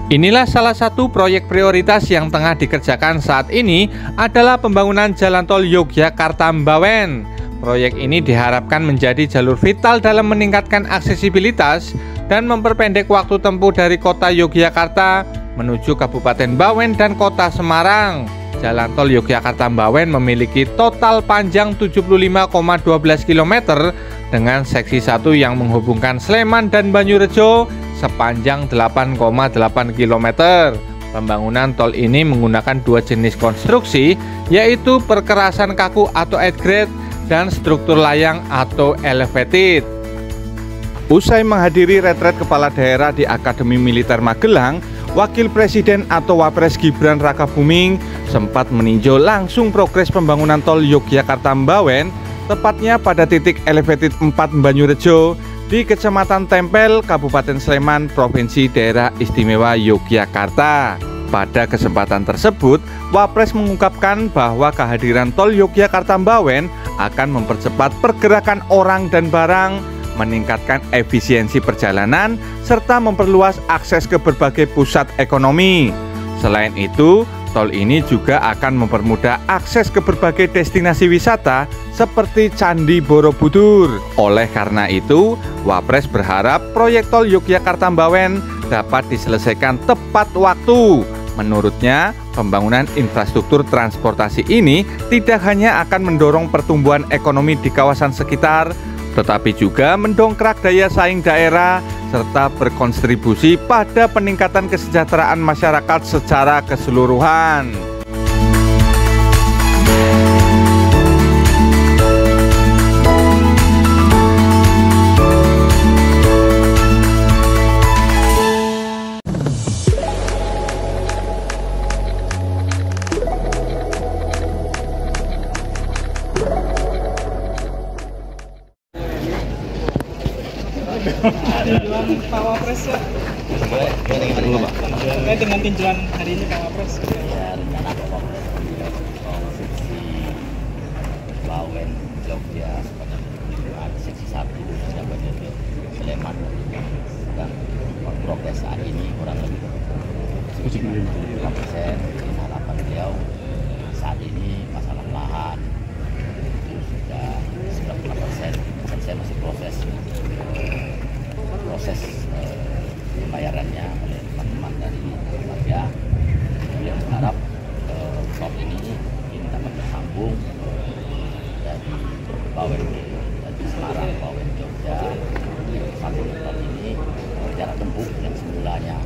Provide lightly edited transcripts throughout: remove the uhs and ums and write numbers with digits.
Inilah salah satu proyek prioritas yang tengah dikerjakan saat ini adalah pembangunan Jalan Tol Yogyakarta-Mbawen. Proyek ini diharapkan menjadi jalur vital dalam meningkatkan aksesibilitas dan memperpendek waktu tempuh dari kota Yogyakarta menuju Kabupaten Mbawen dan kota Semarang. Jalan Tol Yogyakarta-Mbawen memiliki total panjang 75,12 km dengan seksi 1 yang menghubungkan Sleman dan Banyurejo sepanjang 8,8 km. Pembangunan tol ini menggunakan dua jenis konstruksi, yaitu perkerasan kaku atau at-grade dan struktur layang atau elevated. Usai menghadiri retret kepala daerah di Akademi Militer Magelang, Wakil Presiden atau Wapres Gibran Rakabuming sempat meninjau langsung progres pembangunan tol Yogyakarta-Mbawen, tepatnya pada titik elevated 4 Banyurejo di Kecamatan Tempel, Kabupaten Sleman, Provinsi Daerah Istimewa Yogyakarta. Pada kesempatan tersebut, Wapres mengungkapkan bahwa kehadiran tol Yogyakarta-Mbawen akan mempercepat pergerakan orang dan barang, meningkatkan efisiensi perjalanan, serta memperluas akses ke berbagai pusat ekonomi. Selain itu, tol ini juga akan mempermudah akses ke berbagai destinasi wisata seperti Candi Borobudur. Oleh karena itu, Wapres berharap proyek tol Yogyakarta-Mbawen dapat diselesaikan tepat waktu. Menurutnya, pembangunan infrastruktur transportasi ini tidak hanya akan mendorong pertumbuhan ekonomi di kawasan sekitar, tetapi juga mendongkrak daya saing daerah serta berkontribusi pada peningkatan kesejahteraan masyarakat secara keseluruhan. Tinjauan Pak Wapres ya? Dengan tinjauan hari ini Pak Wapres ya, rencana Pak Wapres konstruksi Mbawen Jogja ada seksi 1 sampai ke Sleman, dan progres saat ini kurang lebih 75%. Harapan beliau saat ini masalah lahan itu sudah 95%, selesai, masih proses pembayarannya oleh teman-teman dari warga. Beliau berharap tol ini dapat bersambung dari Mbawen dari Semarang, Mbawen Jogja. Satu tol ini jarak tempuh yang semulanya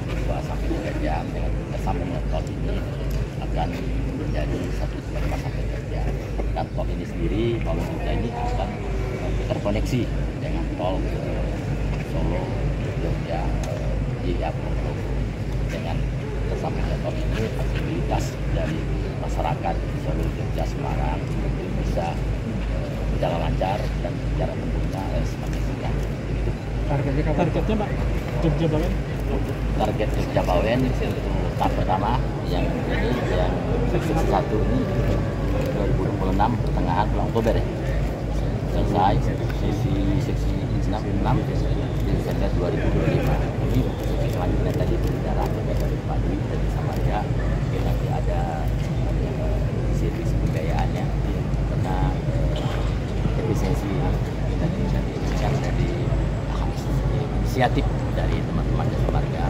2 sampai 3 jam dengan tersambungnya tol ini akan menjadi 1,5 sampai 2 jam. Dan tol ini sendiri, Mbawen Jogja ini akan terkoneksi dengan tol Solo, Jogja, dengan tersambungnya tol ini fasilitas dari masyarakat Solo, Jogja, Semarang bisa berjalan lancar dan jarak tempuhnya semakin singkat. Targetnya Pak, Jogja Mbawen? Target Jogja Mbawen untuk tahap pertama yang ini, yang seksi 1 ini 2026 pertengahan bulan Oktober ya. Selesai seksi 6 Desember 2025. Ini seksi selanjutnya tadi berjalan dari Padi dan Samaria, nanti ada servis pembiayaannya karena efisiensi dan dari inisiatif dari teman-teman jasa marga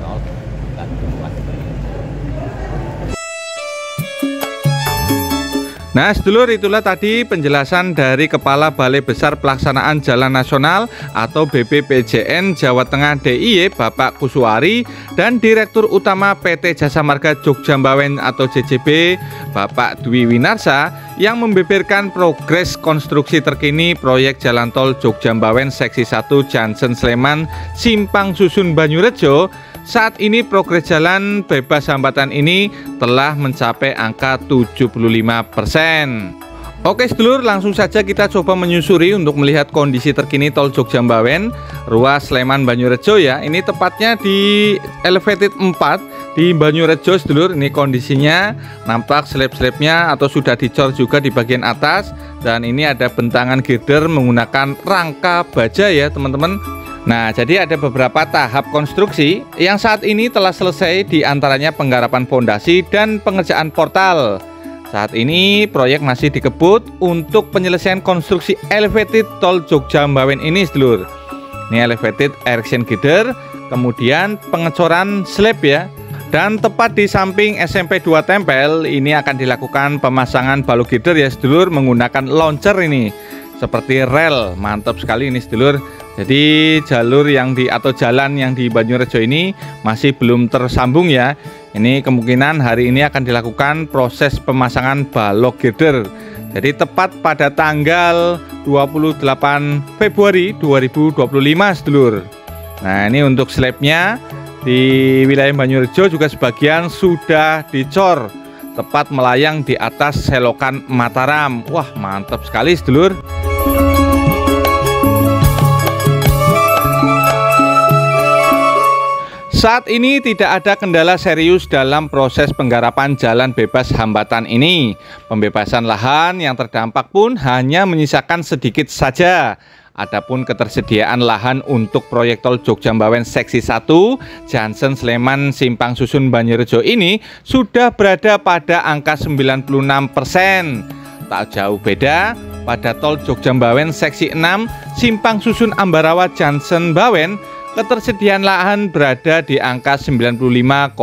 tol dan dukungan pemerintah. Nah, sedulur, itulah tadi penjelasan dari Kepala Balai Besar Pelaksanaan Jalan Nasional atau BPPJN Jawa Tengah DIY Bapak Kuswari dan Direktur Utama PT Jasa Marga Jogja Mbawen atau JJB Bapak Dwi Winarsa yang membeberkan progres konstruksi terkini proyek Jalan Tol Jogja Mbawen seksi 1 Jansen Sleman Simpang Susun Banyurejo. Saat ini progres jalan bebas hambatan ini telah mencapai angka 75%. Oke sedulur, langsung saja kita coba menyusuri untuk melihat kondisi terkini tol Jogja Mbawen ruas Sleman Banyurejo ya. Ini tepatnya di elevated 4 di Banyurejo sedulur. Ini kondisinya nampak slab-slabnya atau sudah dicor juga di bagian atas, dan ini ada bentangan girder menggunakan rangka baja ya teman-teman. Nah, jadi ada beberapa tahap konstruksi yang saat ini telah selesai, di antaranya penggarapan fondasi dan pengerjaan portal. Saat ini proyek masih dikebut untuk penyelesaian konstruksi elevated tol Jogja Mbawen ini, sedulur. Ini elevated erection girder, kemudian pengecoran slab ya. Dan tepat di samping SMP 2 Tempel ini akan dilakukan pemasangan balok girder ya, sedulur, menggunakan launcher ini. Seperti rel, mantap sekali ini, sedulur. Jadi jalur yang atau jalan yang di Banyurejo ini masih belum tersambung ya. Ini kemungkinan hari ini akan dilakukan proses pemasangan balok girder. Jadi tepat pada tanggal 28 Februari 2025, sedulur. Nah, ini untuk slabnya di wilayah Banyurejo juga sebagian sudah dicor, tepat melayang di atas selokan Mataram. Wah, mantap sekali, sedulur. Saat ini tidak ada kendala serius dalam proses penggarapan jalan bebas hambatan ini. Pembebasan lahan yang terdampak pun hanya menyisakan sedikit saja. Adapun ketersediaan lahan untuk proyek tol Jogja Mbawen seksi 1 Jansen Sleman Simpang Susun Banyurejo ini sudah berada pada angka 96%. Tak jauh beda pada tol Jogja Mbawen seksi 6 Simpang Susun Ambarawa Jansen Mbawen, ketersediaan lahan berada di angka 95,58%.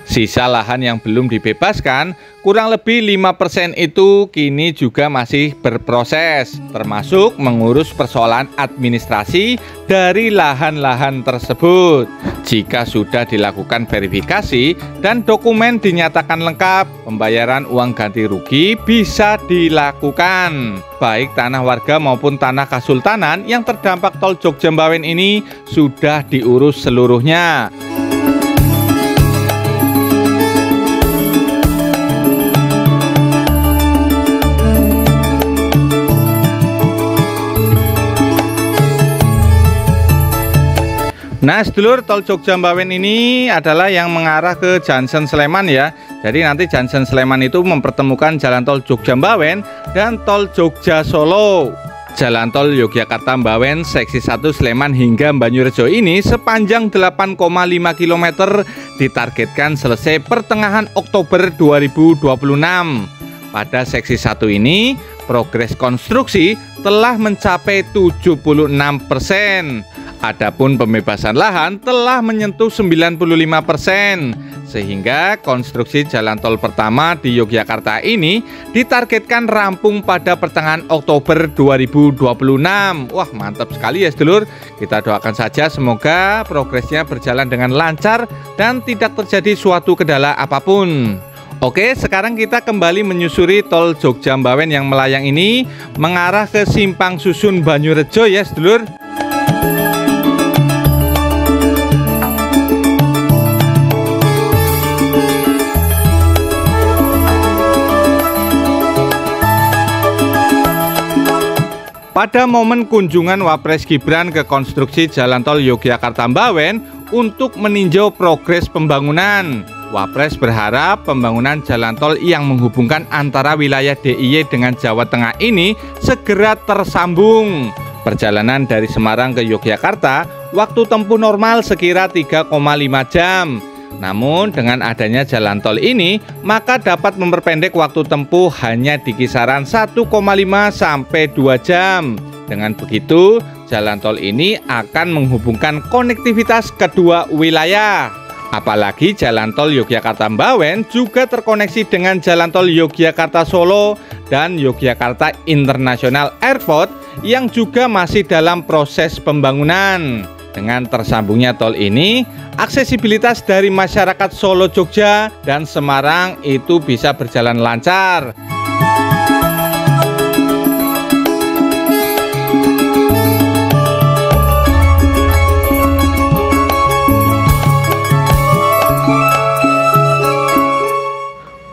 Sisa lahan yang belum dibebaskan, kurang lebih 5% itu kini juga masih berproses, termasuk mengurus persoalan administrasi dari lahan-lahan tersebut. Jika sudah dilakukan verifikasi dan dokumen dinyatakan lengkap, pembayaran uang ganti rugi bisa dilakukan. Baik tanah warga maupun tanah kasultanan yang terdampak tol Jogja Mbawen ini sudah diurus seluruhnya. Nah, sedulur, tol Jogja Mbawen ini adalah yang mengarah ke Jansen Sleman ya. Jadi nanti Jansen Sleman itu mempertemukan jalan tol Jogja Mbawen dan tol Jogja Solo. Jalan tol Yogyakarta Mbawen seksi 1 Sleman hingga Banyurejo ini sepanjang 8,5 km ditargetkan selesai pertengahan Oktober 2026. Pada seksi 1 ini progres konstruksi telah mencapai 76%. Adapun pembebasan lahan telah menyentuh 95%, sehingga konstruksi jalan tol pertama di Yogyakarta ini ditargetkan rampung pada pertengahan Oktober 2026. Wah, mantap sekali ya, sedulur. Kita doakan saja semoga progresnya berjalan dengan lancar dan tidak terjadi suatu kendala apapun. Oke, sekarang kita kembali menyusuri tol Jogja Mbawen yang melayang ini mengarah ke Simpang Susun Banyurejo ya, sedulur. Pada momen kunjungan Wapres Gibran ke konstruksi jalan tol Yogyakarta Mbawen untuk meninjau progres pembangunan, Wapres berharap pembangunan jalan tol yang menghubungkan antara wilayah DIY dengan Jawa Tengah ini segera tersambung. Perjalanan dari Semarang ke Yogyakarta waktu tempuh normal sekira 3,5 jam. Namun dengan adanya jalan tol ini, maka dapat memperpendek waktu tempuh hanya di kisaran 1,5 sampai 2 jam. Dengan begitu, jalan tol ini akan menghubungkan konektivitas kedua wilayah. Apalagi jalan tol Yogyakarta Mbawen juga terkoneksi dengan jalan tol Yogyakarta Solo dan Yogyakarta International Airport yang juga masih dalam proses pembangunan. Dengan tersambungnya tol ini, aksesibilitas dari masyarakat Solo, Jogja, dan Semarang itu bisa berjalan lancar.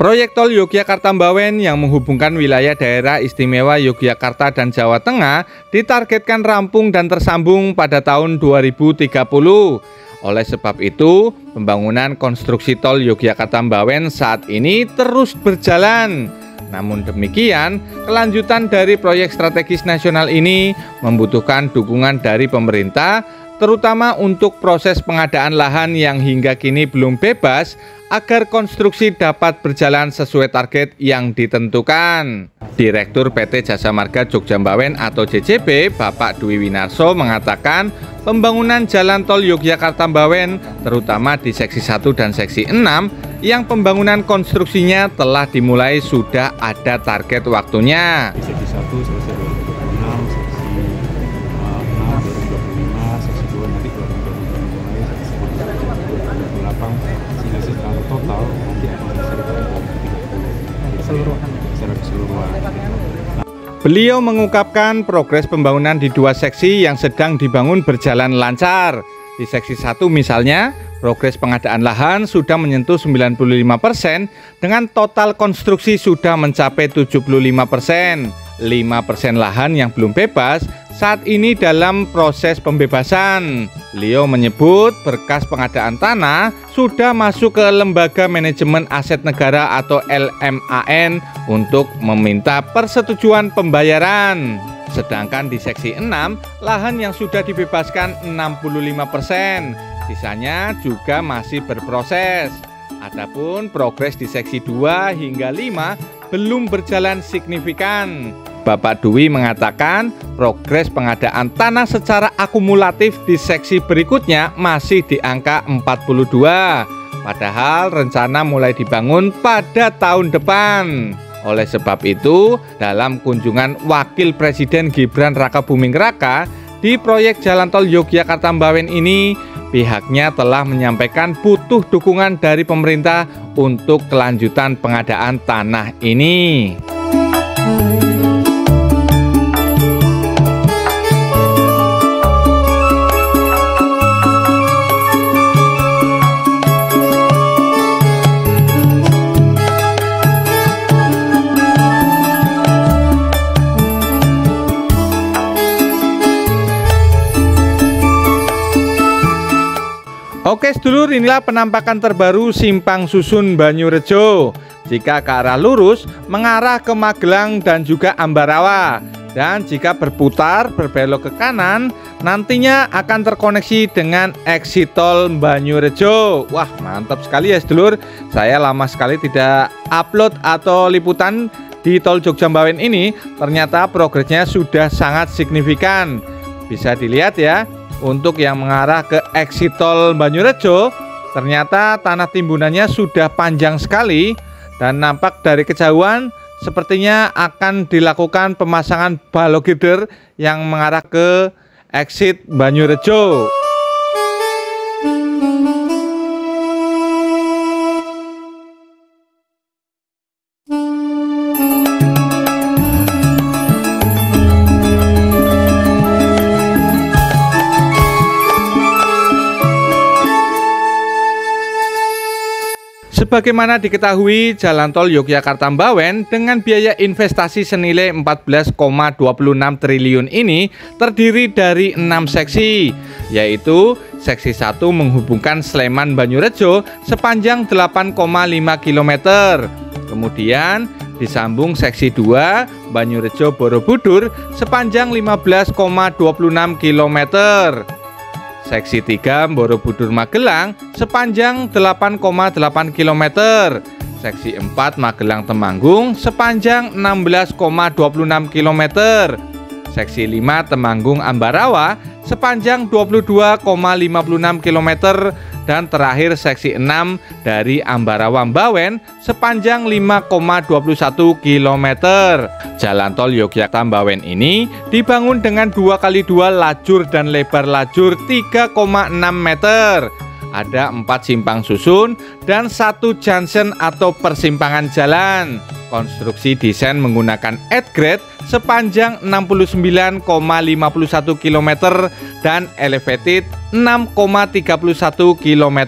Proyek tol Yogyakarta Mbawen yang menghubungkan wilayah daerah istimewa Yogyakarta dan Jawa Tengah ditargetkan rampung dan tersambung pada tahun 2030. Oleh sebab itu, pembangunan konstruksi tol Yogyakarta Mbawen saat ini terus berjalan. Namun demikian, kelanjutan dari proyek strategis nasional ini membutuhkan dukungan dari pemerintah, terutama untuk proses pengadaan lahan yang hingga kini belum bebas, agar konstruksi dapat berjalan sesuai target yang ditentukan. Direktur PT Jasa Marga Jogja Mbawen atau JJB, Bapak Dwi Winarso mengatakan, pembangunan Jalan Tol Yogyakarta Mbawen, terutama di seksi 1 dan seksi 6, yang pembangunan konstruksinya telah dimulai sudah ada target waktunya. Di seksi 1 selesai 2026, seksi 6 2025, seksi 2 nanti 2025 mulai, seksi 3 2028, sehingga secara total nanti akan selesai pada 2030 Keseluruhan. secara keseluruhan. Beliau mengungkapkan progres pembangunan di 2 seksi yang sedang dibangun berjalan lancar. Di seksi 1 misalnya, progres pengadaan lahan sudah menyentuh 95% dengan total konstruksi sudah mencapai 75%. 5% lahan yang belum bebas saat ini dalam proses pembebasan. Beliau menyebut berkas pengadaan tanah sudah masuk ke Lembaga Manajemen Aset Negara atau LMAN untuk meminta persetujuan pembayaran. Sedangkan di seksi 6, lahan yang sudah dibebaskan 65%, sisanya juga masih berproses. Adapun progres di seksi 2 hingga 5 belum berjalan signifikan. Bapak Dwi mengatakan progres pengadaan tanah secara akumulatif di seksi berikutnya masih di angka 42, padahal rencana mulai dibangun pada tahun depan. Oleh sebab itu, dalam kunjungan Wakil Presiden Gibran Rakabuming Raka di proyek Jalan Tol Yogyakarta Mbawen ini, pihaknya telah menyampaikan butuh dukungan dari pemerintah untuk kelanjutan pengadaan tanah ini. Oke sedulur, inilah penampakan terbaru Simpang Susun Banyurejo. Jika ke arah lurus, mengarah ke Magelang dan juga Ambarawa. Dan jika berputar, berbelok ke kanan, nantinya akan terkoneksi dengan exit tol Banyurejo. Wah, mantap sekali ya sedulur. Saya lama sekali tidak upload atau liputan di tol Jogja Mbawen ini. Ternyata progresnya sudah sangat signifikan. Bisa dilihat ya. Untuk yang mengarah ke exit tol Banyurejo, ternyata tanah timbunannya sudah panjang sekali dan nampak dari kejauhan sepertinya akan dilakukan pemasangan balok girder yang mengarah ke exit Banyurejo. Sebagaimana diketahui, Jalan Tol Yogyakarta Mbawen dengan biaya investasi senilai 14,26 triliun ini terdiri dari 6 seksi, yaitu seksi 1 menghubungkan Sleman Banyurejo sepanjang 8,5 km. Kemudian disambung seksi 2 Banyurejo Borobudur sepanjang 15,26 km. Seksi 3 Borobudur Magelang sepanjang 8,8 km. Seksi 4 Magelang Temanggung sepanjang 16,26 km. Seksi 5 Temanggung Ambarawa sepanjang 22,56 km. Dan terakhir seksi 6 dari Ambarawa Mbawen sepanjang 5,21 km. Jalan Tol Yogyakarta Mbawen ini dibangun dengan 2x2 lajur dan lebar lajur 3,6 meter. Ada 4 simpang susun dan 1 junction atau persimpangan jalan. Konstruksi desain menggunakan at-grade sepanjang 69,51 km dan elevated 6,31 km.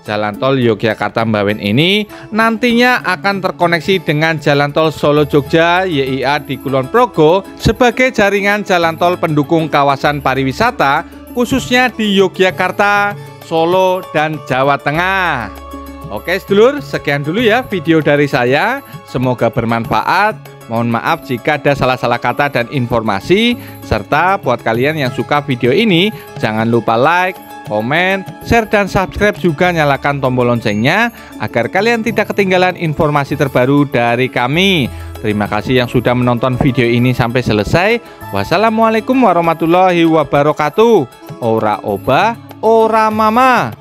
Jalan Tol Yogyakarta Mbawen ini nantinya akan terkoneksi dengan Jalan Tol Solo Jogja YIA di Kulon Progo sebagai jaringan jalan tol pendukung kawasan pariwisata khususnya di Yogyakarta, Solo, dan Jawa Tengah. Oke sedulur, sekian dulu ya video dari saya. Semoga bermanfaat. Mohon maaf jika ada salah-salah kata dan informasi. Serta buat kalian yang suka video ini, jangan lupa like, komen, share, dan subscribe, juga nyalakan tombol loncengnya agar kalian tidak ketinggalan informasi terbaru dari kami. Terima kasih yang sudah menonton video ini sampai selesai. Wassalamualaikum warahmatullahi wabarakatuh. Ora obah, ora mama.